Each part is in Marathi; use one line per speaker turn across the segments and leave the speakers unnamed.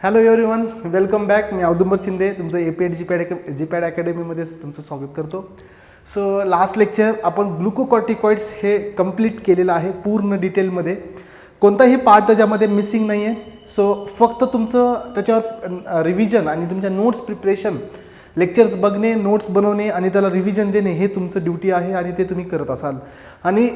Hello everyone, welcome back. मी औदुंबर शिंदे तुमचं एपीएड जीपॅड अकॅडमीमध्ये तुमचं स्वागत करतो. सो लास्ट लेक्चर आपण ग्लुकोकॉर्टिकॉइड्स हे कंप्लीट केलेलं आहे पूर्ण डिटेलमध्ये. कोणताही पार्ट त्याच्यामध्ये मिसिंग नाही आहे. सो फक्त तुमचं त्याच्यावर रिव्हिजन आणि तुमच्या नोट्स प्रिपरेशन, लेक्चर्स बघणे, नोट्स बनवणे आणि त्याला रिव्हिजन देणे हे तुमचं ड्युटी आहे आणि ते तुम्ही करत असाल आणि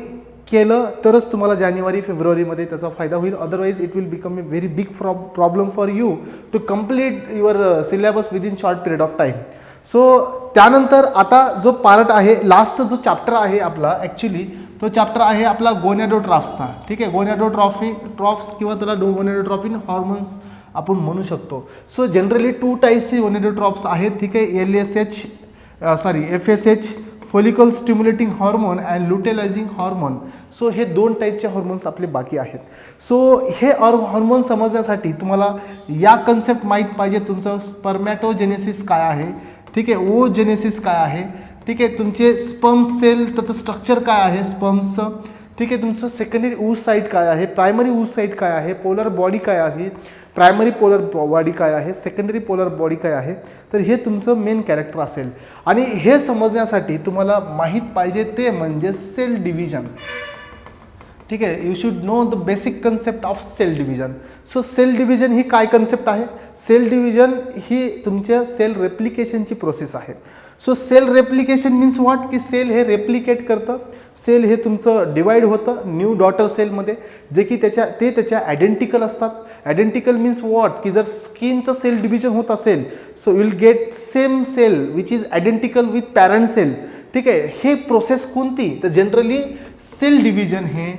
केलं तरच तुम्हाला जानेवारी फेब्रुवारीमध्ये त्याचा फायदा होईल. Otherwise it will become a very big problem for you to complete your syllabus within short period of time. So त्यानंतर आता जो पार्ट आहे, लास्ट जो चॅप्टर आहे आपला, ॲक्च्युली तो चॅप्टर आहे आपला गोनॅडोट्रॉफ्सचा. ठीक आहे, गोनॅडोट्रॉफ्स किंवा त्याला गोनॅडोट्रॉपिन हॉर्मोन्स आपण म्हणू शकतो. सो जनरली 2 टाईप्सचे गोनॅडोट्रॉप्स आहेत. ठीक आहे, FSH follicle stimulating hormone and luteinizing hormone. So हे 2 टाईपचे हॉर्मोन्स आपले बाकी आहेत. सो हे हॉर्मोन समजण्यासाठी तुम्हाला या कन्सेप्ट माहीत पाहिजे. तुमचं स्पर्मॅटोजेनेसिस काय आहे, ठीक आहे, ओजेनेसिस काय आहे, ठीक आहे, तुमचे स्पर्म सेल त्याचं स्ट्रक्चर काय आहे स्पर्म्सचं, ठीक आहे, तुमचं सेकंडरी ऊस साईट काय आहे, प्रायमरी ऊस साईट काय आहे, पोलर बॉडी काय आहे, प्रायमरी पोलर बॉडी काय आहे, सेकंडरी पोलर बॉडी काय आहे. तर हे तुमचं मेन कॅरेक्टर असेल. आणि हे समजण्यासाठी तुम्हाला माहीत पाहिजे ते म्हणजे सेल डिव्हिजन. ठीक आहे, you should know the basic concept of cell division. So cell division ही काय कन्सेप्ट आहे? सेल डिव्हिजन ही तुमच्या सेल रेप्लिकेशनची प्रोसेस आहे. So cell replication means what, की सेल हे रेप्लिकेट करतं, सेल हे तुमचं डिवाइड होतं न्यू डॉटर सेलमध्ये, जे की त्याच्या आयडेंटिकल असतात. आयडेंटिकल मीन्स व्हॉट, की जर स्किनचं सेल डिव्हिजन होत असेल so will get same cell which is identical with parent cell. ठीक आहे, हे प्रोसेस कोणती? तर जनरली सेल डिव्हिजन हे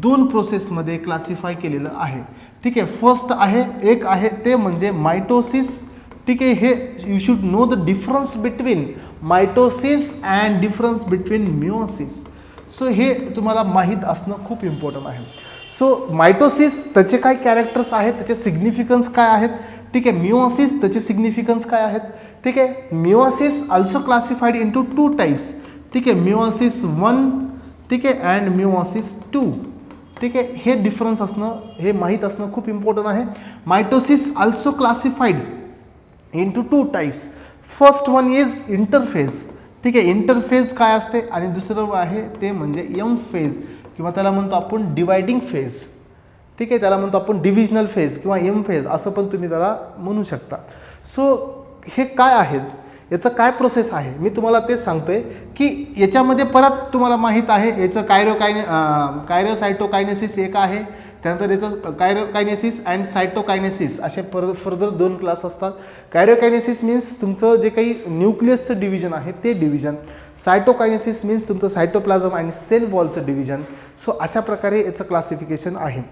2 प्रोसेसमध्ये क्लासिफाय केलेलं आहे. ठीक आहे, फर्स्ट एक आहे ते म्हणजे मायटोसिस. ठीक आहे, हे you should know the difference between mitosis and difference between meiosis. So हे तुम्हाला माहीत असणं खूप इम्पॉर्टंट आहे. सो मायटोसिस त्याचे काय कॅरेक्टर्स आहेत, त्याचे सिग्निफिकन्स काय आहेत. ठीक आहे, मिओसिस त्याचे सिग्निफिकन्स काय आहेत. ठीक आहे, meiosis also classified into 2 types. ठीक आहे, मिओसिस 1, ठीक आहे, अँड मिओसिस 2. ठीक आहे, हे डिफरन्स असणं, हे माहीत असणं खूप इम्पॉर्टंट आहे. Mitosis also classified into 2 types. First one is interphase. ठीक आहे, इंटरफेज काय असते आणि दुसरं आहे ते म्हणजे एम फेज किंवा त्याला म्हणतो आपण डिवायडिंग फेज. ठीक आहे, त्याला म्हणतो आपण डिव्हिजनल फेज किंवा एम फेज असं पण तुम्ही त्याला म्हणू शकता. सो हे काय आहेत, याचं काय प्रोसेस आहे, मी तुम्हाला तेच सांगतोय की याच्यामध्ये परत तुम्हाला माहीत आहे याचं कायरोसायटोकायनेसिस एक आहे, त्यानंतर याचं कायरोकायनेसिस अँड सायटोकायनेसिस असे फर्दर 2 क्लास असतात. कायरोकायनेसिस मीन्स तुमचं जे काही न्यूक्लियसचं डिव्हिजन आहे ते डिव्हिजन. सायटोकायनेसिस मीन्स तुमचं सायटोप्लाझम आणि सेल वॉलचं डिव्हिजन. सो अशा प्रकारे याचं क्लासिफिकेशन आहे.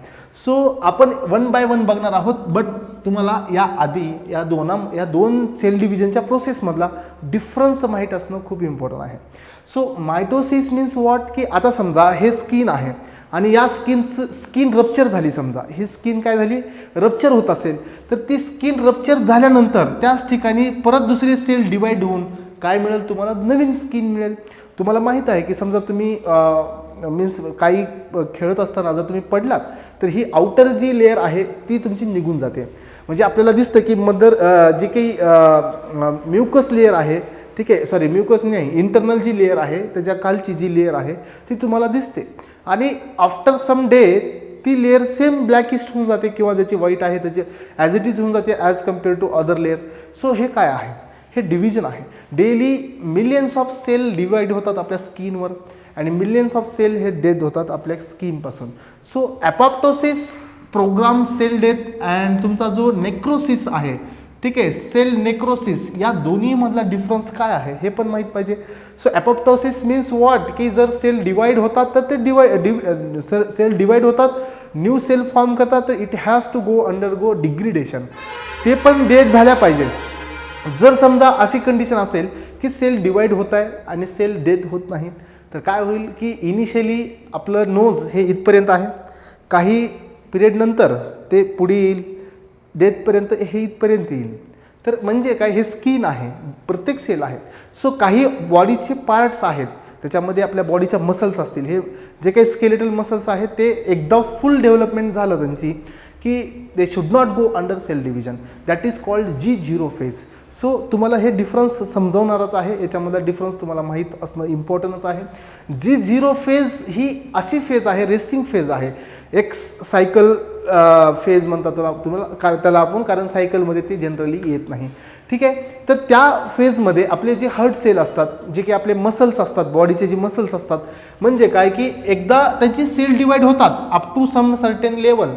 सो आपण 1 बाय 1 बघणार आहोत, बट तुम्हाला या आधी या दोन सेल डिव्हिजनच्या प्रोसेसमधला डिफरन्स माहीत असणं खूप इम्पॉर्टंट आहे. सो मायटोसिस मीन्स व्हॉट, की आता समजा हे स्किन आहे आणि या स्किन रप्चर झाली. समजा ही स्किन काय झाली, रप्चर होत असेल, तर ती स्किन रप्चर झाल्यानंतर त्याच ठिकाणी परत दुसरी सेल डिवाइड होऊन काय मिळेल, तुम्हाला नवीन स्किन मिळेल. तुम्हाला माहीत आहे की समजा तुम्ही मीन्स काही खेळत असताना जर तुम्ही पडलात तर ही आउटर जी लेअर आहे ती तुमची निघून जाते. म्हणजे आपल्याला दिसतं की जी काही म्युकस लेअर आहे, ठीक आहे, म्युकस नाही, इंटरनल जी लेअर आहे त्याच्या खालची जी लेअर आहे ती तुम्हाला दिसते आणि आफ्टर सम डे ती लेअर सेम ब्लॅकिस्ट होऊन जाते किंवा ज्याची व्हाईट आहे त्याची ॲज इट इज होऊन जाते as compare to other layer. So हे काय आहे, हे डिव्हिजन आहे. Daily millions of cell divide होतात आपल्या स्किनवर आणि मिलियन्स ऑफ सेल हे डेथ होतात आपल्या स्किनपासून. So apoptosis program cell death and तुमचा जो नेक्रोसिस आहे, ठीक आहे, सेल नेक्रोसिस, या दोन्हीमधला डिफरन्स काय आहे हे पण माहीत पाहिजे. सो ॲपॉप्टोसिस मीन्स व्हॉट, की जर सेल डिवाइड होतात तर ते सेल डिवाइड होतात, न्यू सेल फॉर्म करतात, तर इट हॅज टू अंडरगो डिग्रिडेशन. ते पण डेड झाल्या पाहिजे. जर समजा अशी कंडिशन असेल की सेल डिवाइड होत आहे आणि सेल डेड होत नाहीत तर काय होईल, की इनिशियली आपलं नोज हे इथपर्यंत आहे, काही पिरियड नंतर ते पुढे येईल, डेथपर्यंत हे इथपर्यंत येईल. तर म्हणजे काय, हे स्किन आहे, प्रत्येक सेल आहे. सो काही बॉडीचे पार्ट्स आहेत, त्याच्यामध्ये आपल्या बॉडीच्या मसल्स असतील, हे जे काही स्केलेटल मसल्स आहेत ते एकदा फुल डेव्हलपमेंट झालं त्यांची की they should not go under cell division, that is called G0 phase. So तुम्हाला हे डिफरन्स समजावणारच आहे, याच्यामधला डिफरन्स तुम्हाला माहीत असणं इम्पॉर्टंटच आहे. G0 फेज ही अशी फेज आहे, रेस्टिंग फेज आहे, एक सायकल फेज म्हणतात तुम्हाला त्याला आपण, कारण सायकलमध्ये ते जनरली येत नाही. ठीक आहे, तर त्या फेजमध्ये आपले जे हार्ट सेल असतात, जे की आपले मसल्स असतात, बॉडीचे जे मसल्स असतात, म्हणजे काय की एकदा त्यांची सेल डिवाइड होतात up to some certain level,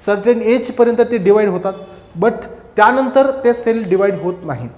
certain एजपर्यंत ते डिवाइड होतात, बट त्यानंतर ते सेल डिवाइड होत नाहीत,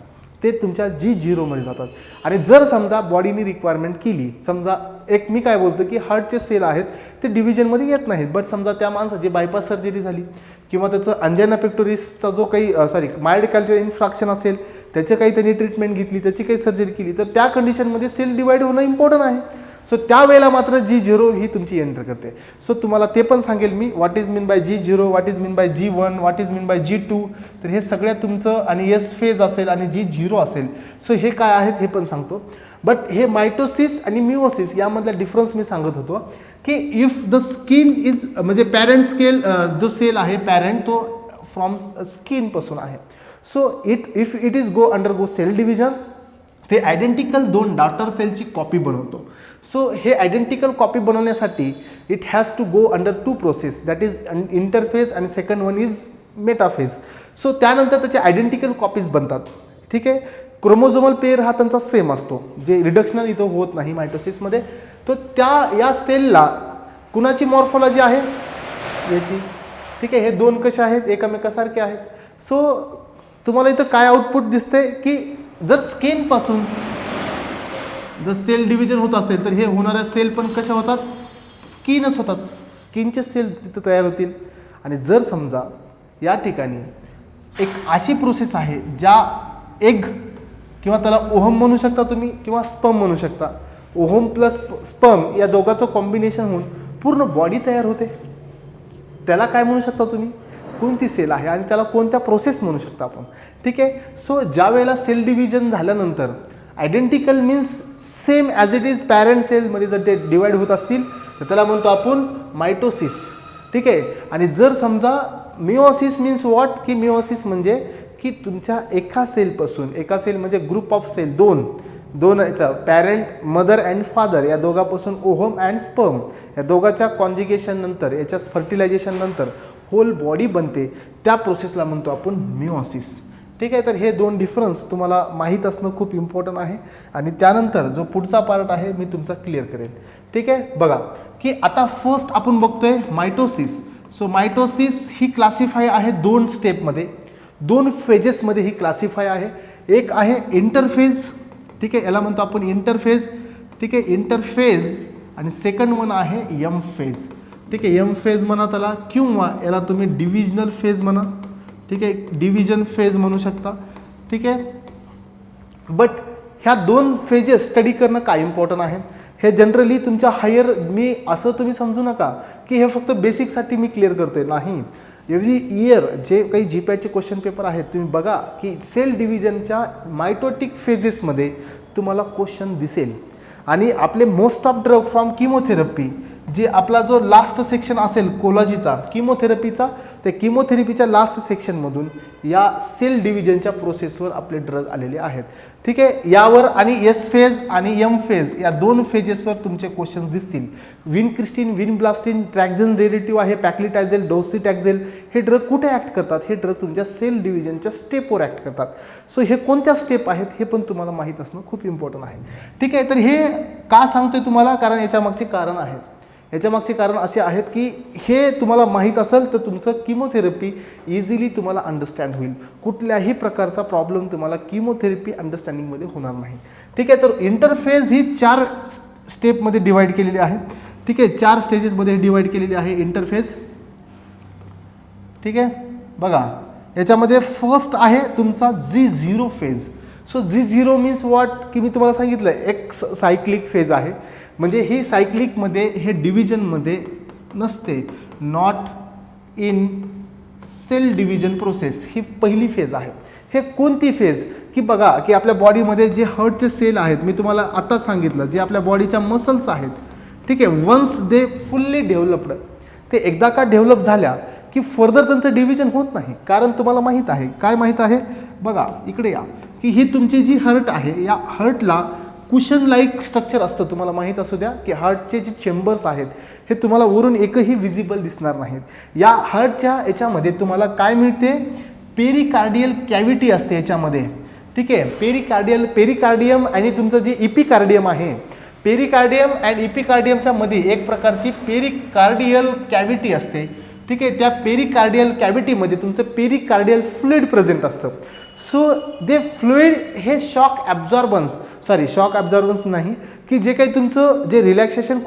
ते तुमच्या G0 मध्ये जातात. आणि जर समजा बॉडीने रिक्वायरमेंट केली, समजा एक मी काय बोलतो की हार्टचे सेल आहेत ते डिव्हिजनमध्ये येत नाहीत, बट समजा त्या माणसाची बायपास सर्जरी झाली किंवा त्याचं अंजायना पेक्टोरिसचा जो काही माइल्ड कॅल्क्युलर इन्फ्रॅक्शन असेल, त्याचं काही त्यांनी ट्रीटमेंट घेतली, त्याची काही सर्जरी केली, तर त्या कंडिशनमध्ये सेल डिवाइड होणं इम्पॉर्टंट आहे. सो त्यावेळेला मात्र G0 ही तुमची एंटर करते. सो तुम्हाला ते पण सांगेल मी, what is mean by G0, what is mean by G1, what is mean by G2. तर हे सगळ्यात तुमचं आणि S फेज असेल आणि G0 असेल. सो हे काय आहेत हे पण सांगतो. बट हे मायटोसिस आणि मिओसिस यामधला डिफरन्स मी सांगत होतो की इफ द स्किन इज, म्हणजे पॅरेंट स्केल जो सेल आहे पॅरेंट, तो फ्रॉम स्किनपासून आहे. So if it is go under go cell division, ते आयडेंटिकल दोन डॉटर सेलची कॉपी बनवतो. सो हे आयडेंटिकल कॉपी बनवण्यासाठी it has to go under two process, that is interphase आणि second one is metaphase. So त्यानंतर त्याचे आयडेंटिकल कॉपीज बनतात. ठीक आहे, क्रोमोझोमल पेअर हा त्यांचा सेम असतो, जे रिडक्शनल इथं होत नाही मायटोसिसमध्ये. तो या सेलला कुणाची मॉर्फोलॉजी आहे याची. ठीक आहे, हे दोन कसे आहेत, एकमेकासारखे आहेत. सो तुम्हाला इथं काय आउटपुट दिसतंय की जर स्किनपासून जर सेल डिव्हिजन होत असेल तर हे होणाऱ्या सेल पण कशा होतात, स्किनच होतात, स्किनचे सेल तिथं तयार होतील. आणि जर समजा या ठिकाणी एक अशी प्रोसेस आहे ज्या एग किंवा त्याला ओहम म्हणू शकता तुम्ही किंवा स्पर्म म्हणू शकता, ओहम प्लस स्पर्म या दोघांचं कॉम्बिनेशन होऊन पूर्ण बॉडी तयार होते, त्याला काय म्हणू शकता तुम्ही, कोणती सेल आहे आणि त्याला कोणत्या प्रोसेस म्हणू शकता आपण. ठीक आहे, सो ज्या वेळेला सेल डिव्हिजन झाल्यानंतर identical means same as it is parent सेलमध्ये जर ते डिवाइड होत असतील तर त्याला म्हणतो आपण मायटोसिस. ठीक आहे, आणि जर समजा मिओसिस मीन्स व्हॉट, की मिओसिस म्हणजे की तुमच्या एका सेलपासून, एका सेल म्हणजे ग्रुप ऑफ सेल, दोन याचा पॅरेंट मदर अँड फादर या दोघांपासून ओहम अँड स्पर्म या दोघांच्या कॉन्जिगेशन नंतर, याच्या फर्टिलायझेशन नंतर होल बॉडी बनते, त्या प्रोसेसला म्हणतो आपण मिओसिस. ठीक आहे, तर हे दोन डिफरन्स तुम्हाला माहीत असणं खूप इम्पॉर्टंट आहे. आणि त्यानंतर जो पुढचा पार्ट आहे मी तुमचा क्लिअर करेल. ठीक आहे, बघा की आता फर्स्ट आपण बघतोय मायटोसिस. सो मायटोसिस ही क्लासिफाय आहे दोन स्टेपमध्ये, दोन फेजेसमध्ये ही क्लासिफाय आहे. एक आहे इंटरफेज. ठीक आहे, याला म्हणतो आपण इंटरफेज. ठीक आहे, इंटरफेज. आणि सेकंड वन आहे एम फेज. ठीक आहे, एम फेज म्हणा त्याला, किंवा याला तुम्ही डिव्हिजनल फेज म्हणा. ठीक आहे, डिव्हिजन फेज म्हणू शकता. ठीक आहे, बट ह्या दोन फेजेस स्टडी करणं काय इम्पॉर्टंट आहे, हे जनरली तुमच्या हायर, मी असं तुम्ही समजू नका की हे फक्त बेसिकसाठी मी क्लिअर करतोय, नाही. एव्हरी इयर जे काही जीपॅटचे क्वेश्चन पेपर आहेत तुम्ही बघा की सेल डिव्हिजनच्या मायटोटिक फेजेसमध्ये तुम्हाला क्वेश्चन दिसेल. आणि आपले most of drug from chemotherapy, जे आपला जो लास्ट सेक्शन असेल कोलॉजीचा किमोथेरपीचा, त्या किमोथेरपीच्या लास्ट सेक्शनमधून या सेल डिव्हिजनच्या प्रोसेसवर आपले ड्रग आलेले आहेत. ठीक आहे, यावर आणि एस फेज आणि एम फेज या दोन फेजेसवर तुमचे क्वेश्चन्स दिसतील. विनक्रिस्टिन, विनब्लास्टिन, ट्रॅक्झन डेरिव्हेटिव्ह आहे, पॅक्लिटॅझेल, डोसीटॅक्झेल, हे ड्रग कुठे ॲक्ट करतात, हे ड्रग तुमच्या सेल डिव्हिजनच्या स्टेपवर ॲक्ट करतात. सो हे कोणत्या स्टेप आहेत हे पण तुम्हाला माहीत असणं खूप इम्पॉर्टंट आहे. ठीक आहे, तर हे का सांगतोय तुम्हाला, कारण याच्यामागचे कारण आहेत. याच्यामागचे कारण असे आहेत की हे तुम्हाला माहीत असेल तर तुमचं किमोथेरपी इझिली तुम्हाला अंडरस्टँड होईल. कुठल्याही प्रकारचा प्रॉब्लेम तुम्हाला किमोथेरपी अंडरस्टँडिंगमध्ये होणार नाही. ठीक आहे, तर इंटरफेज ही 4 स्टेपमध्ये डिवाइड केलेली आहे. ठीक आहे, 4 स्टेजेसमध्ये डिवाइड केलेली आहे इंटरफेज. ठीक आहे, बघा याच्यामध्ये फर्स्ट आहे तुमचा G0 phase. So G0 means what, की मी तुम्हाला सांगितलं एक सायक्लिक फेज आहे, म्हणजे ही सायक्लिकमध्ये हे डिव्हिजनमध्ये नसते, not in cell division process, ही पहिली फेज आहे. हे कोणती फेज, की बघा की आपल्या बॉडीमध्ये जे हार्टचे सेल आहेत, मी तुम्हाला आता सांगितलं, जे आपल्या बॉडीच्या मसल्स आहेत. ठीक आहे, वन्स दे फुल्ली डेव्हलप्ड, ते एकदा का डेव्हलप झाल्या की फर्दर त्यांचं डिव्हिजन होत नाही. कारण तुम्हाला माहीत आहे, काय माहीत आहे बघा इकडे या, की ही तुमची जी हर्ट आहे, या हर्टला कुशन लाईक स्ट्रक्चर असतं. तुम्हाला माहीत असू द्या की हार्टचे जे चेंबर्स आहेत हे तुम्हाला वरून एकही विजिबल दिसणार नाहीत. या हार्टच्या याच्यामध्ये तुम्हाला काय मिळते, पेरिकार्डियल कॅव्हिटी असते याच्यामध्ये. ठीक आहे, पेरिकार्डियम आणि तुमचं जे इपिकार्डियम आहे, पेरिकार्डियम अँड इपिकार्डियमच्या मध्ये एक प्रकारची पेरिकार्डियल कॅव्हिटी असते. ठीक आहे, त्या पेरिकार्डियल कॅव्हिटीमध्ये तुमचं पेरिकार्डियल फ्लुइड प्रेझेंट असतं. सो दे फ्लुइड हे शॉक ॲब्झॉर्बन्स नाही, की जे काही तुमचं जे रिलॅक्सेशन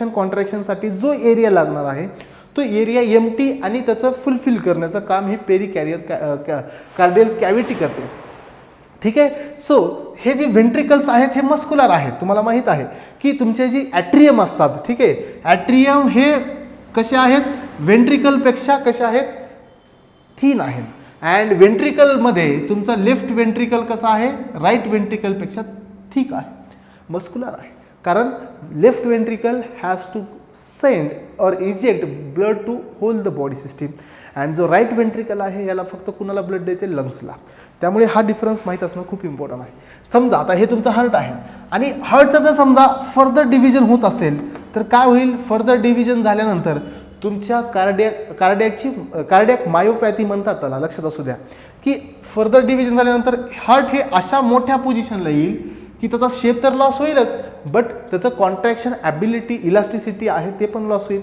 कॉन्ट्रॅक्शनसाठी जो एरिया लागणार आहे तो एरिया एम्प्टी आणि त्याचं फुलफिल करण्याचं काम हे कार्डियल कॅव्हिटी करते. ठीक आहे, सो हे जे व्हेंट्रिकल्स आहेत हे मस्क्युलर आहेत. तुम्हाला माहीत आहे की तुमचे जे ॲट्रियम असतात, ठीक आहे, ॲट्रियम हे कसे आहेत, व्हेंट्रिकलपेक्षा कसे आहेत, थिन आहेत. अँड व्हेंट्रिकलमध्ये तुमचा लेफ्ट व्हेंट्रिकल कसा आहे, राईट व्हेंट्रिकलपेक्षा थिक आहे, मस्क्युलर आहे. कारण left ventricle has to send और eject blood to whole the body system, and जो राईट व्हेंट्रिकल आहे याला फक्त कुणाला ब्लड देते, लंग्सला. त्यामुळे हा डिफरन्स माहीत असणं खूप इम्पॉर्टंट आहे. समजा आता हे तुमचं हार्ट आहे आणि हार्टचं जर समजा फर्दर डिव्हिजन होत असेल तर काय होईल, फर्दर डिव्हिजन झाल्यानंतर तुमच्या कार्डियक मायोपॅथी म्हणतात त्याला, लक्षात असू द्या की फर्दर डिव्हिजन झाल्यानंतर हार्ट हे अशा मोठ्या पोझिशनला येईल की त्याचा शेप तर लॉस होईलच, बट त्याचं कॉन्ट्रॅक्शन ॲबिलिटी, इलास्टिसिटी आहे ते पण लॉस होईल.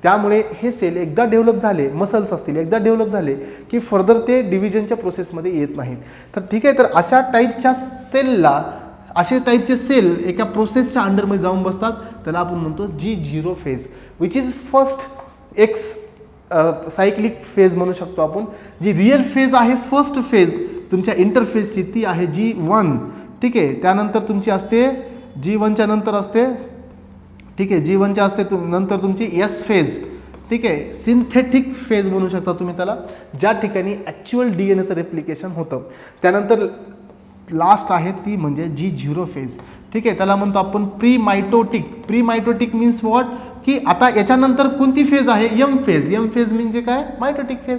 त्यामुळे हे सेल एकदा डेव्हलप झाले, मसल्स असतील एकदा डेव्हलप झाले की फर्दर ते डिव्हिजनच्या प्रोसेसमध्ये येत नाहीत. तर ठीक आहे, तर अशा टाईपच्या सेलला, असे टाईपचे सेल एका प्रोसेसच्या अंडरमध्ये जाऊन बसतात, त्याला आपण म्हणतो G0 phase, which is first x cyclic phase म्हणू शकतो आपण. जी रिअल फेज आहे, फर्स्ट फेज तुमच्या इंटरफेजची ती आहे G1. ठीक आहे, त्यानंतर तुमची असते G1च्या नंतर असते, ठीक आहे, G1च्या असते नंतर तुमची S फेज. ठीक आहे, सिंथेटिक फेज म्हणू शकता तुम्ही त्याला, ज्या ठिकाणी ॲक्च्युअल DNAचं रेप्लिकेशन होतं. त्यानंतर लास्ट आहे ती म्हणजे G0 फेज. ठीक आहे, त्याला म्हणतो आपण प्री मायटोटिक मीन्स व्हॉट, की आता याच्यानंतर कोणती फेज आहे, एम फेज म्हणजे काय, मायटोटिक फेज.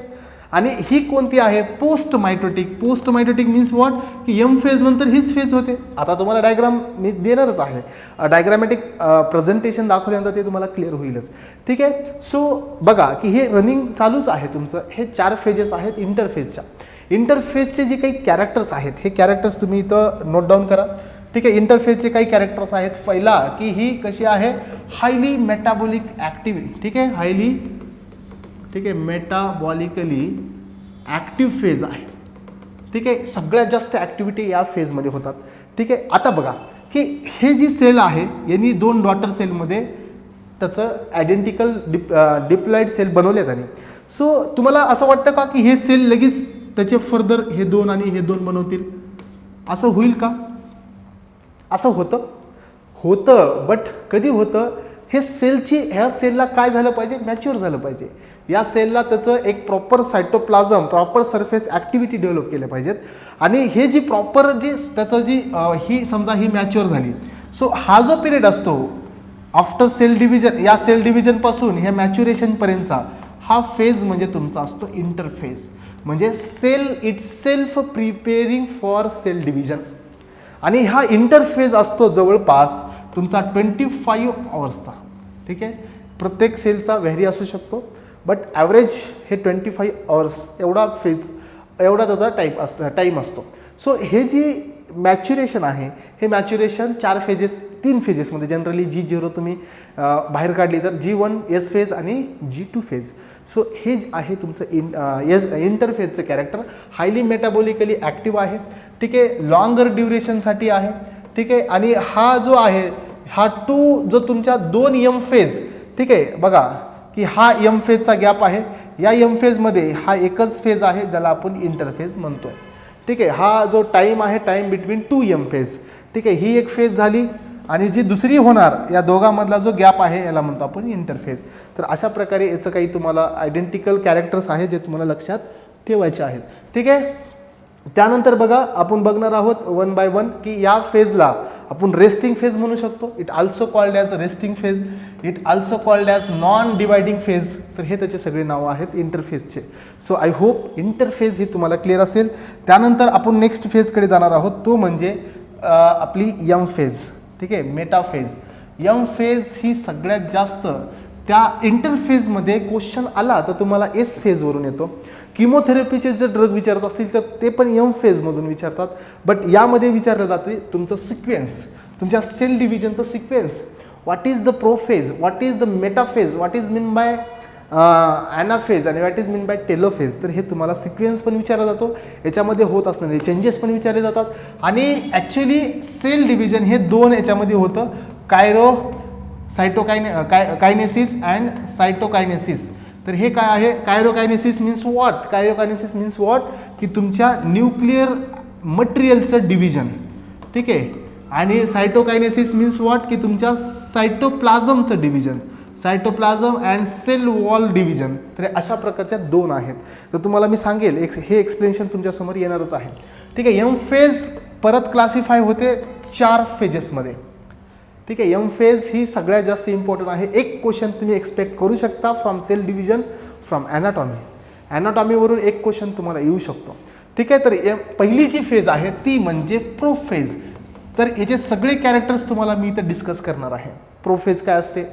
आणि ही कोणती आहे, पोस्ट मायटोटिक मीन्स व्हॉट, की एम फेज नंतर हीच फेज होते. आता तुम्हाला डायग्राम मी देणारच आहे, डायग्रामॅटिक प्रेझेंटेशन दाखवल्यानंतर ते तुम्हाला क्लिअर होईलच. ठीक आहे, सो बघा की हे रनिंग चालूच आहे तुमचं. हे 4 फेजेस आहेत इंटरफेजचे जे काही कॅरेक्टर्स आहेत, हे कॅरेक्टर्स तुम्ही इथं नोट डाऊन करा. ठीक आहे, इंटरफेजचे काही कॅरेक्टर्स आहेत. पहिला की ही कशी आहे, हायली मेटाबॉलिक ॲक्टिव्ह. ठीक आहे, मेटाबॉलिकली ॲक्टिव्ह फेज आहे. ठीक आहे, सगळ्यात जास्त ॲक्टिव्हिटी या फेजमध्ये होतात. ठीक आहे, आता बघा की हे जी सेल आहे यांनी 2 डॉटर सेलमध्ये त्याचं आयडेंटिकल डिप्लॉइड सेल बनवले त्यांनी. सो तुम्हाला असं वाटतं का की हे सेल लगेच त्याचे फर्दर हे 2 आणि हे 2 बनवतील, असं होईल का? असं होतं, बट कधी होतं, ह्या सेलला काय झालं पाहिजे, मॅच्युअर झालं पाहिजे. या सेलला त्याचं एक proper cytoplasm, proper surface activity develop केल्या पाहिजेत. आणि हे जी प्रॉपर जी त्याचं ही समजा ही मॅच्युअर झाली, सो हा जो पिरियड असतो आफ्टर सेल डिव्हिजन, या सेल डिव्हिजनपासून ह्या मॅच्युरेशनपर्यंतचा हा फेज म्हणजे तुमचा असतो इंटरफेज. म्हणजे cell itself preparing for cell division. आणि हा इंटरफेज असतो जवळपास तुमचा 25 आवर्सचा. ठीक आहे, प्रत्येक सेलचा व्हॅरी असू शकतो, बट ॲव्हरेज हे 25 आवर्स एवढा त्याचा टाईम असतो. सो हे जी मॅच्युरेशन आहे, हे मॅच्युरेशन 3 फेजेसमध्ये जनरली G0 तुम्ही बाहेर काढली तर G1 S फेज आणि G2 फेज. सो हे आहे तुमचं इंटरफेजचं कॅरेक्टर. हायली मेटाबॉलिकली ॲक्टिव्ह आहे. ठीक आहे, लॉंगर ड्युरेशनसाठी आहे. ठीक आहे, आणि हा जो आहे हा जो तुमच्या 2 M फेज. ठीक आहे, बघा की हा M फेजचा गॅप आहे. या M फेजमध्ये हा एकच फेज आहे ज्याला आपण इंटरफेज म्हणतोय. ठीक आहे, हा जो टाईम आहे, टाईम बिटवीन 2 M फेज. ठीक आहे, ही एक फेज झाली आणि जी दुसरी होणार या दोघांमधला जो गॅप आहे याला म्हणतो आपण इंटरफेज. तर अशा प्रकारे याचं काही तुम्हाला आयडेंटिकल कॅरेक्टर्स आहेत जे तुम्हाला लक्षात ठेवायचे आहेत. ठीक आहे, त्यानंतर बघा आपण बघणार आहोत 1 बाय 1 की या फेजला आपण रेस्टिंग फेज म्हणू शकतो. It also called as resting phase, it also called as non dividing phase. तर हे त्याचे सगळे नावं आहेत इंटरफेजचे. सो आय होप इंटरफेज ही तुम्हाला क्लिअर असेल. त्यानंतर आपण नेक्स्ट फेजकडे जाणार आहोत, तो म्हणजे आपली यम फेज. ठीक आहे, मेटा फेज. यम फेज ही सगळ्यात जास्त त्या इंटरफेजमध्ये क्वेश्चन आला तर तुम्हाला एस फेजवरून येतो. किमोथेरपीचे जर ड्रग विचारत असतील तर ते पण यम फेजमधून विचारतात. बट यामध्ये विचारलं जाते तुमचं सिक्वेन्स, तुमच्या सेल डिव्हिजनचं sequence. What is the prophase, what is the metaphase, what is mean by anaphase आणि what is mean by telophase. तर हे तुम्हाला सिक्वेन्स पण विचारला जातो, याच्यामध्ये होत असणारे चेंजेस पण विचारले जातात. आणि ॲक्च्युली सेल डिव्हिजन हे दोन याच्यामध्ये होतं, कायनेसिस अँड सायटोकायनेसिस. तर हे काय आहे, कायरोकायनेसिस मीन्स व्हॉट, कायरोकायनेसिस मीन्स व्हॉट की तुमच्या न्यूक्लिअर मटेरियलचं डिव्हिजन. ठीक आहे, आणि सायटोकायनेसिस मीन्स व्हॉट की तुमच्या सायटोप्लाझमचं division, cytoplasm and cell wall division. तर अशा प्रकारच्या दोन आहेत. तर तुम्हाला मी सांगेल हे एक्सप्लेनेशन तुमच्यासमोर येणारच आहे. ठीक आहे, यम फेज परत क्लासिफाय होते 4 फेजेसमध्ये. ठीक आहे, यम फेज ही सगळ्यात जास्त इम्पॉर्टंट आहे. एक क्वेश्चन तुम्ही एक्सपेक्ट करू शकता from cell division, from anatomy. ॲनाटॉमीवरून एक क्वेश्चन तुम्हाला येऊ शकतो. ठीक आहे, तर पहिली जी फेज आहे ती म्हणजे प्रोफेज. तर याचे सगळे कॅरेक्टर्स तुम्हाला मी इथं डिस्कस करणार आहे. प्रोफेज काय असते,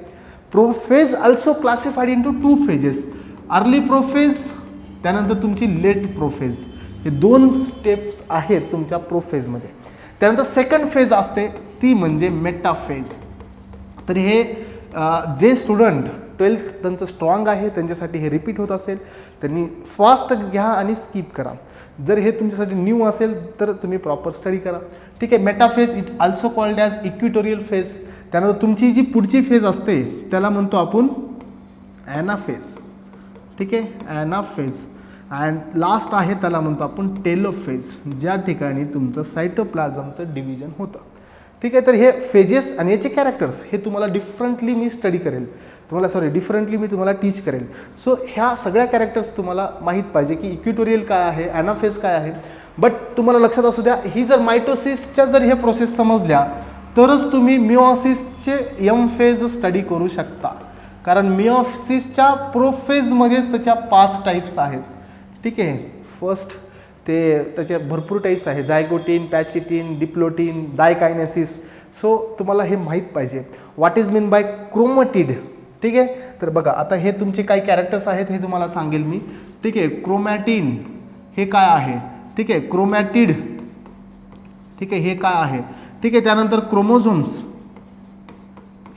prophase also classified into 2 phases, early prophase त्यानंतर तुमची लेट प्रोफेज. हे 2 स्टेप्स आहेत तुमच्या प्रोफेजमध्ये. त्यानंतर सेकंड फेज असते ती म्हणजे मेटाफेज. तर हे जे स्टुडंट 12th त्यांचं स्ट्रॉंग आहे त्यांच्यासाठी हे रिपीट होत असेल त्यांनी फास्ट घ्या आणि स्किप करा. जर हे तुमच्यासाठी न्यू असेल तर तुम्ही प्रॉपर स्टडी करा. ठीक आहे, metaphase it also called as equatorial phase. त्यानंतर तुमची जी पुढची फेज असते त्याला म्हणतो आपण ॲनाफेज. ठीक आहे, ॲनाफेज. अँड लास्ट आहे त्याला म्हणतो आपण टेलोफेज, ज्या ठिकाणी तुमचं सायटोप्लाझमचं डिव्हिजन होतं. ठीक आहे, तर हे फेजेस आणि याचे कॅरेक्टर्स हे तुम्हाला डिफरंटली मी स्टडी करेल, डिफरंटली मी तुम्हाला टीच करेल. सो ह्या सगळ्या कॅरेक्टर्स तुम्हाला माहीत पाहिजे की इक्विटोरियल काय आहे, ॲनाफेज काय आहे. बट तुम्हाला लक्षात असू द्या, ही जर मायटोसिसच्या जर हे प्रोसेस समजल्या तरच तुम्ही मिओसिसचे यम फेज स्टडी करू शकता. कारण मिओसिसच्या प्रोफेजमध्येच त्याच्या 5 टाईप्स आहेत. ठीक आहे, फर्स्ट त्याचे भरपूर टाईप्स आहे, झायगोटीन, पॅचिटीन, डिप्लोटीन, डायकायनेसिस. सो तुम्हाला हे माहीत पाहिजे. What is mean bye chromatid. ठीक आहे, तर बघा आता हे तुमचे काही कॅरेक्टर्स आहेत हे तुम्हाला सांगेल मी. ठीक आहे, क्रोमॅटिन हे काय आहे. ठीक आहे, क्रोमॅटिड. ठीक आहे, हे काय आहे. ठीक आहे, त्यानंतर क्रोमोझोम्स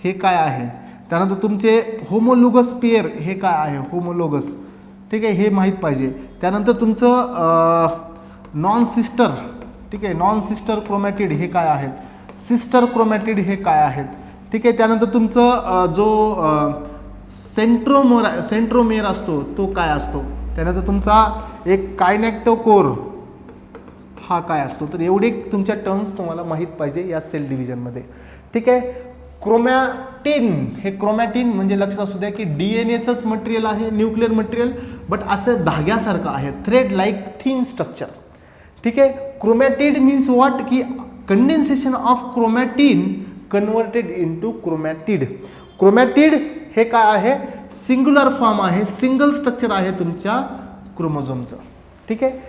हे काय आहे. त्यानंतर तुमचे होमोलोगस पेअर हे काय आहे, होमोलोगस. ठीक आहे, हे माहीत पाहिजे. त्यानंतर तुमचं नॉन सिस्टर. ठीक आहे, नॉन सिस्टर क्रोमॅटिड हे काय आहेत, सिस्टर क्रोमॅटिड हे काय आहेत. ठीक आहे, त्यानंतर तुमचं जो सेंट्रोमेअर असतो तो काय असतो. त्यानंतर तुमचा एक कायनेक्टोकोर हा काय असतो. तर एवढे तुमच्या टर्म्स तुम्हाला माहीत पाहिजे या सेल डिव्हिजनमध्ये. ठीक आहे, क्रोमॅटिन हे क्रोमॅटिन म्हणजे लक्षात असू द्या की DNA-चंच मटेरियल आहे, न्यूक्लिअर मटेरियल, बट असं धाग्यासारखं आहे, थ्रेड लाईक थिन स्ट्रक्चर. ठीक आहे, क्रोमॅटिड मीन्स व्हॉट की condensation of chromatin converted into chromatid. Chromatid हे काय आहे, सिंग्युलर फॉर्म आहे, सिंगल स्ट्रक्चर आहे तुमच्या क्रोमोझोमचं. ठीक आहे,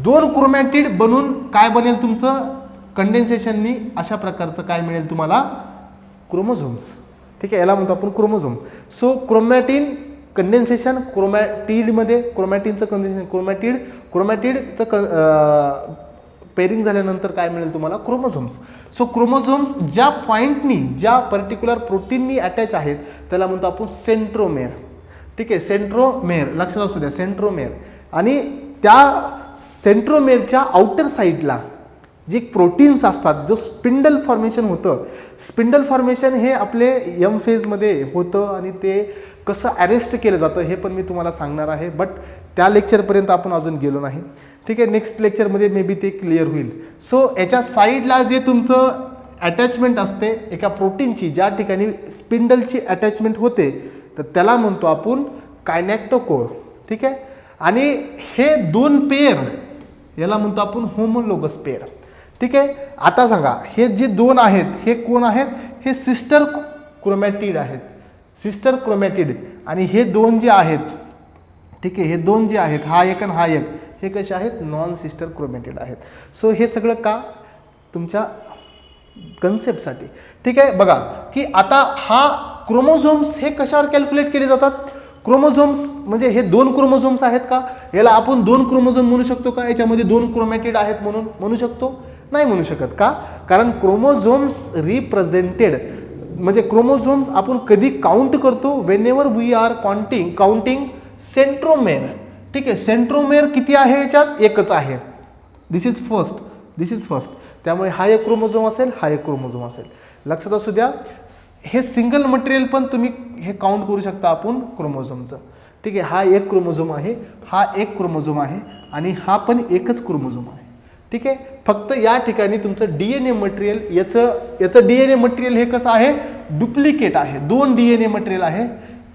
2 क्रोमॅटिड बनून काय बनेल तुमचं कंडेन्सेशननी, अशा प्रकारचं काय मिळेल तुम्हाला, क्रोमोझोम्स. ठीक आहे, याला म्हणतो आपण क्रोमोझोम. सो क्रोमॅटिन कंडेन्सेशन क्रोमॅटिडमध्ये, क्रोमॅटिनचं कंडेन्सेशन क्रोमॅटिडचं पेरिंग झाल्यानंतर काय मिळेल तुम्हाला, क्रोमोझोम्स. सो क्रोमोझोम्स ज्या पॉईंटनी, ज्या पर्टिक्युलर प्रोटीननी अटॅच आहेत त्याला म्हणतो आपण सेंट्रोमेअर. ठीक आहे, सेंट्रोमेअर लक्षात असू द्या, सेंट्रोमेअर. आणि त्या सेंट्रोमेअरच्या आउटर साईडला जे प्रोटीन्स असतात, जो स्पिंडल फॉर्मेशन होतं, स्पिंडल फॉर्मेशन हे आपले यम फेजमध्ये होतं आणि ते कसं अरेस्ट केलं जातं हे पण मी तुम्हाला सांगणार आहे. बट त्या लेक्चरपर्यंत आपण अजून गेलो नाही. ठीक आहे, नेक्स्ट लेक्चरमध्ये मे बी ते क्लिअर होईल. सो याच्या साईडला जे तुमचं अटॅचमेंट असते एका प्रोटीनची, ज्या ठिकाणी स्पिंडलची अटॅचमेंट होते, तर त्याला म्हणतो आपण कायनेक्टोकोर. ठीक आहे, आणि हे 2 पेअर याला म्हणतो आपण होमोलोगस पेअर. ठीक आहे. आता सांगा हे जे दोन आहेत हे कोण आहेत, हे सिस्टर क्रोमॅटिड आहेत, सिस्टर क्रोमॅटिड. आणि हे दोन जे आहेत, ठीक आहे, हे दोन जे आहेत, हा एक आणि हा एक, हे कसे आहेत, नॉन सिस्टर क्रोमॅटिड आहेत. सो हे सगळं का, तुमच्या कन्सेप्टसाठी. ठीक आहे. बघा की आता हा क्रोमोझोम्स हे कशावर कॅल्क्युलेट केले जातात, क्रोमोझोम्स म्हणजे हे दोन क्रोमोझोम्स आहेत का, याला आपण दोन क्रोमोझोम म्हणू शकतो का, याच्यामध्ये दोन क्रोमॅटिड आहेत म्हणून म्हणू शकतो, नाही म्हणू शकत. का, कारण क्रोमोझोम्स रिप्रेझेंटेड, म्हणजे क्रोमोझोम्स आपण कधी काउंट करतो, whenever we are counting centromere. ठीक आहे, सेंट्रोमेर किती आहे याच्यात, एकच आहे. This is first. त्यामुळे हा एक क्रोमोझोम असेल, हा एक क्रोमोझोम असेल. लक्षात असू द्या, हे सिंगल मटेरियल पण तुम्ही हे काउंट करू शकता आपण क्रोमोझोमचं. ठीक आहे, हा एक क्रोमोझोम आहे, हा एक क्रोमोझोम आहे आणि हा पण एकच क्रोमोझोम आहे. ठीक आहे, फक्त या ठिकाणी तुमचं DNA मटेरियल, याचं DNA मटेरियल हे कसं आहे, डुप्लिकेट आहे, दोन DNA मटेरियल आहे.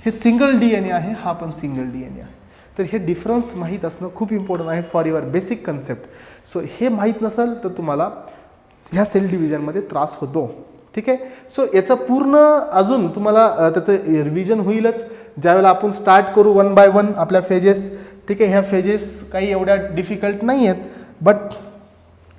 हे सिंगल DNA आहे, हा पण सिंगल DNA आहे. तर हे डिफरन्स माहीत असणं खूप इम्पॉर्टंट आहे for your basic concept. So हे माहीत नसेल तर तुम्हाला ह्या सेल डिव्हिजनमध्ये त्रास होतो. ठीक आहे. सो याचं पूर्ण अजून तुम्हाला त्याचं रिव्हिजन होईलच ज्यावेळेला आपण स्टार्ट करू 1 बाय 1 आपल्या फेजेस. ठीक आहे, ह्या फेजेस काही एवढ्या डिफिकल्ट नाही आहेत, बट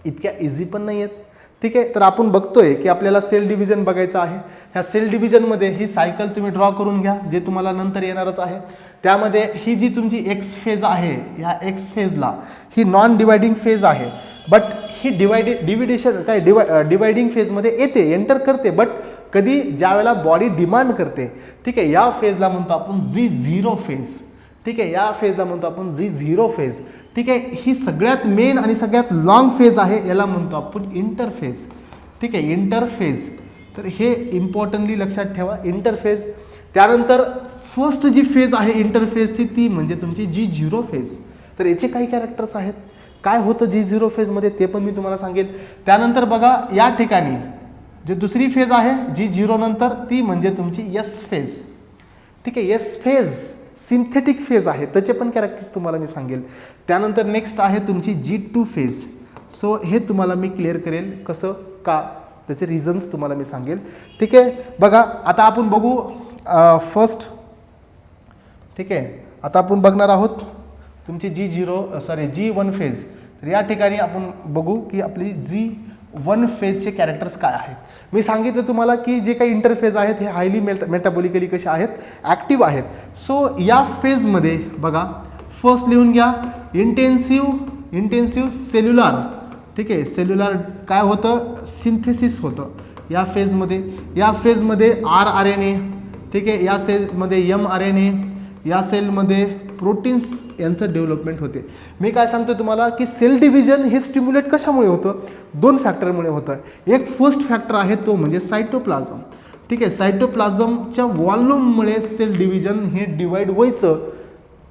इतक्या इझी पण नाही आहेत. ठीक आहे, तर आपण बघतोय की आपल्याला सेल डिव्हिजन बघायचं आहे. ह्या सेल डिव्हिजनमध्ये ही सायकल तुम्ही ड्रॉ करून घ्या, जे तुम्हाला नंतर येणारच आहे. त्यामध्ये ही जी तुमची एक्स फेज आहे, ह्या एक्स फेजला ही नॉन डिवायडिंग फेज आहे, बट ही डिवायडिंग फेजमध्ये येते, एंटर करते, बट कधी ज्यावेळेला बॉडी डिमांड करते. ठीक आहे, या फेजला म्हणतो आपण G0 फेज. ठीक आहे, या फेजला म्हणतो आपण G0 फेज. ठीक आहे, ही सगळ्यात मेन आणि सगळ्यात लॉंग फेज आहे, याला म्हणतो आपण इंटरफेज. ठीक आहे, इंटरफेज. तर हे इम्पॉर्टंटली लक्षात ठेवा, इंटरफेज. त्यानंतर फर्स्ट जी फेज आहे इंटरफेजची ती म्हणजे तुमची G0 फेज. तर याचे काही कॅरेक्टर्स आहेत, काय होतं G0 फेजमध्ये ते पण मी तुम्हाला सांगेल. त्यानंतर बघा या ठिकाणी जी दुसरी फेज आहे G0 नंतर, ती म्हणजे तुमची S फेज. ठीक आहे, S फेज सिंथेटिक फेज आहे, त्याचे पण कॅरेक्टर्स तुम्हाला मी सांगेल. त्यानंतर नेक्स्ट आहे तुमची G2 फेज. सो हे तुम्हाला मी क्लिअर करेल कसं का, त्याचे रिझन्स तुम्हाला मी सांगेल. ठीक आहे, बघा आता आपण बघू फर्स्ट. ठीक आहे, आता आपण बघणार आहोत तुमची G1 फेज. तर या ठिकाणी आपण बघू की आपली G1 फेजचे कॅरेक्टर्स काय आहेत. मी सांगितलं तुम्हाला की जे काही इंटरफेज आहेत हे हायली मेटाबॉलिकली कसे आहेत, ॲक्टिव्ह आहेत. सो या फेजमध्ये बघा फर्स्ट लिहून घ्या इंटेन्सिव्ह सेल्युलर. ठीक आहे, सेल्युलर काय होतं, सिंथेसिस होतं या फेजमध्ये. या फेजमध्ये RNA. ठीक आहे, या सेलमध्ये mRNA, या सेलमध्ये प्रोटीन्स यांचं डेव्हलपमेंट होते. मी काय सांगतो तुम्हाला की सेल डिव्हिजन हे स्टिम्युलेट कशामुळे होतं, दोन फॅक्टरमुळे होतं. एक फर्स्ट फॅक्टर आहे तो म्हणजे सायटोप्लाझम. ठीक आहे, सायटोप्लाझमच्या व्हॉल्यूममुळे सेल डिव्हिजन हे डिवाइड व्हायचं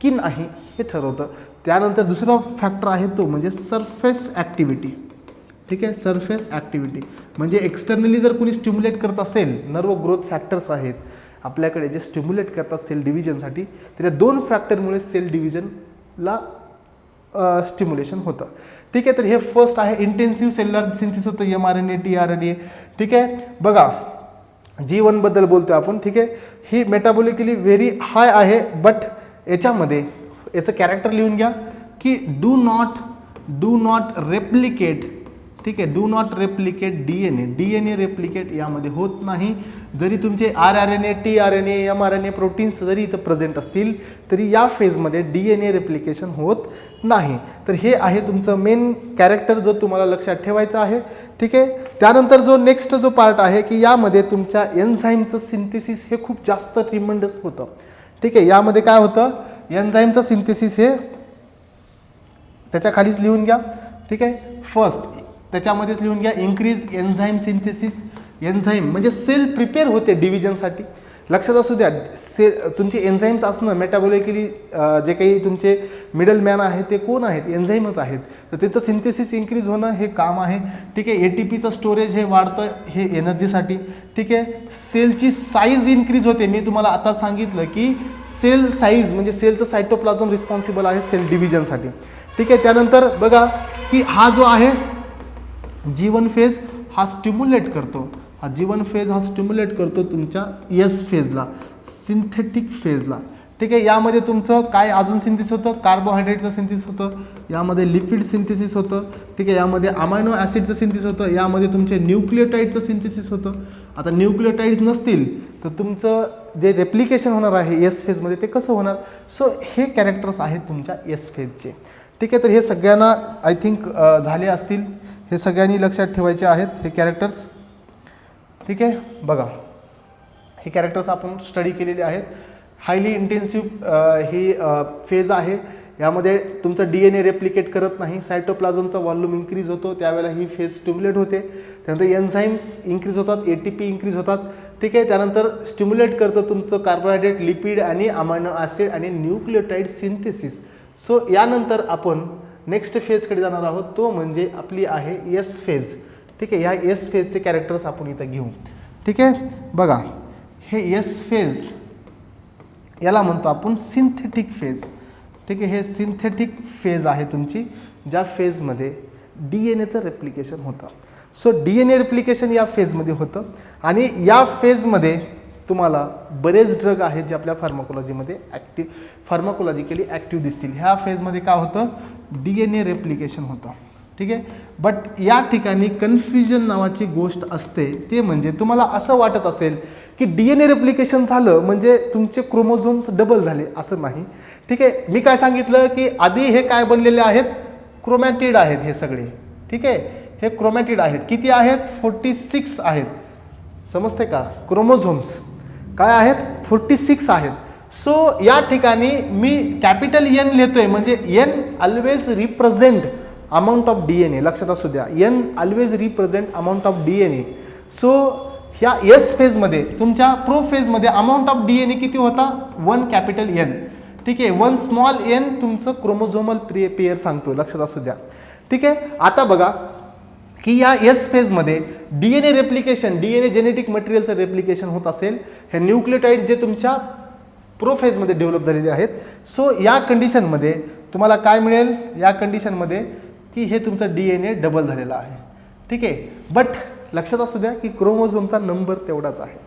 की नाही हे ठरवतं. त्यानंतर दुसरा फॅक्टर आहे तो म्हणजे सरफेस ॲक्टिव्हिटी. ठीक आहे, सरफेस ॲक्टिव्हिटी म्हणजे एक्सटर्नली जर कोणी स्टिम्युलेट करत असेल, नर्व ग्रोथ फॅक्टर्स आहेत आपल्याकडे जे स्टिम्युलेट करतात सेल डिव्हिजनसाठी, तर या दोन फॅक्टरमुळे सेल डिव्हिजनला स्टिम्युलेशन होतं. ठीक आहे, तर हे फर्स्ट आहे इंटेन्सिव्ह सेल्युलर सिंथेसिस होतं mRNA tRNA. ठीक आहे, बघा G1 बद्दल बोलतो आपण. ठीक आहे, ही मेटाबॉलिकली व्हेरी हाय आहे, बट याच्यामध्ये याचं कॅरेक्टर लिहून घ्या की डू नॉट रेप्लिकेट. ठीक आहे, do not replicate DNA replicate यामध्ये होत नाही. जरी तुमचे RNA tRNA mRNA प्रोटीन्स जरी इथं प्रेझेंट असतील तरी या फेजमध्ये DNA रेप्लिकेशन होत नाही. तर हे आहे तुमचं मेन कॅरेक्टर जो तुम्हाला लक्षात ठेवायचं आहे. ठीक आहे, त्यानंतर जो नेक्स्ट जो पार्ट आहे की यामध्ये तुमच्या एन्झाईमचं सिंथेसिस हे खूप जास्त ट्रिमेंडस होतं. ठीक आहे, यामध्ये काय होतं, एन्झाईमचं सिंथेसिस हे त्याच्या खालीच लिहून घ्या. ठीक आहे, फर्स्ट त्याच्यामध्येच लिहून घ्या इन्क्रीज एन्झाईम सिंथेसिस. एन्झाईम म्हणजे सेल प्रिपेअर होते डिव्हिजनसाठी. लक्षात असू द्या, तुमचे एन्झाईम्स असणं मेटाबॉलिकली जे काही तुमचे मिडल मॅन आहेत ते कोण आहेत, एन्झाईमच आहेत. तर त्याचं सिंथेसिस इन्क्रीज होणं हे काम आहे. ठीक आहे, ATPचं स्टोरेज हे वाढतं हे एनर्जीसाठी. ठीक आहे, सेलची साईज इन्क्रीज होते. मी तुम्हाला आता सांगितलं की सेल साईज म्हणजे सेलचं सायटोप्लाझम रिस्पॉन्सिबल आहे सेल डिव्हिजनसाठी. ठीक आहे, त्यानंतर बघा की हा जो आहे G1 फेज हा स्टिम्युलेट करतो, हा G1 फेज हा स्टिम्युलेट करतो तुमच्या S फेजला, सिंथेटिक फेजला. ठीक आहे. यामध्ये तुमचं काय अजून सिंथिस होतं, कार्बोहायड्रेटचं सिंथिस होतं, यामध्ये लिपिड सिंथिसिस होतं. ठीक आहे. यामध्ये अमायनो ॲसिडचं सिंथिस होतं, यामध्ये तुमचे न्यूक्लियोटाईडचं सिंथिसिस होतं. आता न्यूक्लियोटाईड्स नसतील तर तुमचं जे रेप्लिकेशन होणार आहे एस फेजमध्ये ते कसं होणार. सो हे कॅरेक्टर्स आहेत तुमच्या एस फेजचे. ठीक आहे. तर हे सगळ्यांना आय थिंक झाले असतील, हे सगळ्यांनी लक्षात ठेवायचे आहेत हे कॅरेक्टर्स. ठीक आहे. बघा हे कॅरेक्टर्स आपण स्टडी केलेले आहेत. हायली इंटेन्सिव्ह ही फेज आहे. यामध्ये तुमचं DNA रेप्लिकेट करत नाही, सायटोप्लाझमचा व्हॉल्यूम इन्क्रीज होतो, त्यावेळेला ही फेज स्टिम्युलेट होते. त्यानंतर एन्झाईम्स इन्क्रीज होतात, ATP इन्क्रीज होतात. ठीक आहे. त्यानंतर स्टिम्युलेट करतं तुमचं कार्बोहायड्रेट, लिपिड आणि अमायनो ॲसिड आणि न्यूक्लियोटाईड सिंथेसिस. सो यानंतर आपण नेक्स्ट फेजकडे जाणार आहोत, तो म्हणजे आपली आहे एस फेज. ठीक आहे. ह्या एस फेजचे कॅरेक्टर्स आपण इथं घेऊ. ठीक आहे. बघा हे एस फेज याला म्हणतो आपण सिंथेटिक फेज. ठीक आहे. हे सिंथेटिक फेज आहे तुमची, ज्या फेजमध्ये DNAचं रेप्लिकेशन होतं. सो DNA रेप्लिकेशन या फेजमध्ये होतं आणि या फेजमध्ये तुम्हाला बरेच ड्रग आहेत जे आपल्या फार्माकोलॉजीमध्ये फार्माकोलॉजिकली ॲक्टिव्ह दिसतील. ह्या फेजमध्ये काय होतं, DNA रेप्लिकेशन होतं. ठीक आहे. बट या ठिकाणी कन्फ्युजन नावाची गोष्ट असते, ते म्हणजे तुम्हाला असं वाटत असेल की DNA रेप्लिकेशन झालं म्हणजे तुमचे क्रोमोझोम्स डबल झाले, असं नाही. ठीक आहे. मी काय सांगितलं की आधी हे काय बनलेले आहेत, क्रोमॅटिड आहेत हे सगळे. ठीक आहे. हे क्रोमॅटिड आहेत. किती आहेत, 46 आहेत. समजते का, क्रोमोझोम्स काय आहेत, 46 आहेत. सो या ठिकाणी मी कॅपिटल N लिहितोय म्हणजे N always represent amount of DNA. लक्षात असू द्या, N always represent amount of DNA. So ह्या एस फेजमध्ये तुमच्या प्रो फेजमध्ये अमाऊंट ऑफ DNA किती होता, 1 कॅपिटल N. ठीक आहे. 1 स्मॉल n तुमचं क्रोमोझोमल पेयर सांगतो, लक्षात असू द्या. ठीक आहे. आता बघा की या एस फेजमध्ये DNA रेप्लिकेशन, DNA जेनेटिक मटेरियलचं रेप्लिकेशन होत असेल, हे न्यूक्लियोटाईड जे तुमच्या प्रो फेजमध्ये डेव्हलप झालेले आहेत. सो या कंडिशनमध्ये तुम्हाला काय मिळेल, या कंडिशनमध्ये की हे तुमचं DNA डबल झालेलं आहे. ठीक आहे. बट लक्षात असू द्या की क्रोमोझोमचा नंबर तेवढाच आहे.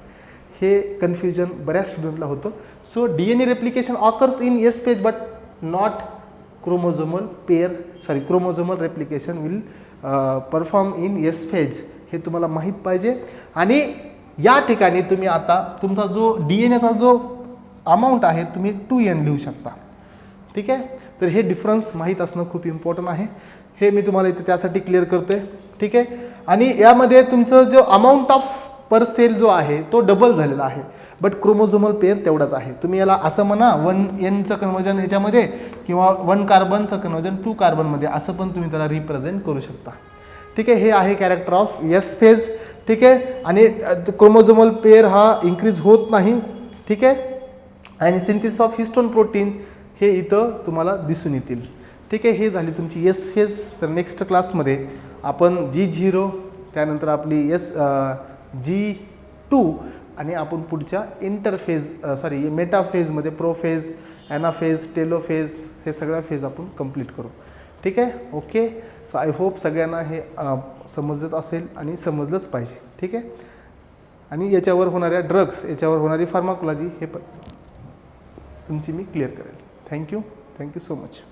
हे कन्फ्युजन बऱ्याच स्टुडंटला होतं. So DNA replication occurs in S phase but not chromosomal chromosomal replication will perform in S phase. हे तुम्हाला माहीत पाहिजे. आणि या ठिकाणी तुम्ही आता तुमचा जो DNAचा जो अमाऊंट आहे तुम्ही 2N लिहू शकता. ठीक आहे. तर हे डिफरन्स माहीत असणं खूप इम्पॉर्टंट आहे. हे मी तुम्हाला इथे त्यासाठी क्लिअर करतोय. ठीक आहे. आणि यामध्ये तुमचं जो अमाऊंट ऑफ पर सेल जो आहे तो डबल झालेला आहे, बट क्रोमोझोमल पेअर तेवढाच आहे. तुम्ही याला असं म्हणा 1Nचं कन्वर्जन याच्यामध्ये किंवा 1 कार्बनचं कन्वर्जन 2 कार्बनमध्ये, असं पण तुम्ही त्याला रिप्रेझेंट करू शकता. ठीक आहे. हे आहे कॅरेक्टर ऑफ एस फेज. ठीक आहे. आणि क्रोमोझोमल पेअर हा इन्क्रीज होत नाही. ठीक आहे. आणि सिंथिसिस ऑफ हिस्टोन प्रोटीन हे इथं तुम्हाला दिसून येतील. ठीक आहे. हे झाली तुमची एस फेज. तर नेक्स्ट क्लासमध्ये आपण G0, त्यानंतर आपली G2 आणि आपण पुढच्या इंटरफेज मेटाफेजमध्ये प्रोफेज, ॲनाफेज, टेलोफेज हे सगळ्या फेज आपण कंप्लीट करू. ठीक आहे. ओके. सो आय होप सगळ्यांना हे समजत असेल आणि समजलंच पाहिजे. ठीक आहे. आणि याच्यावर होणाऱ्या ड्रग्स, याच्यावर होणारी फार्माकोलॉजी हे पण तुमची मी क्लिअर करेल. Thank you so much.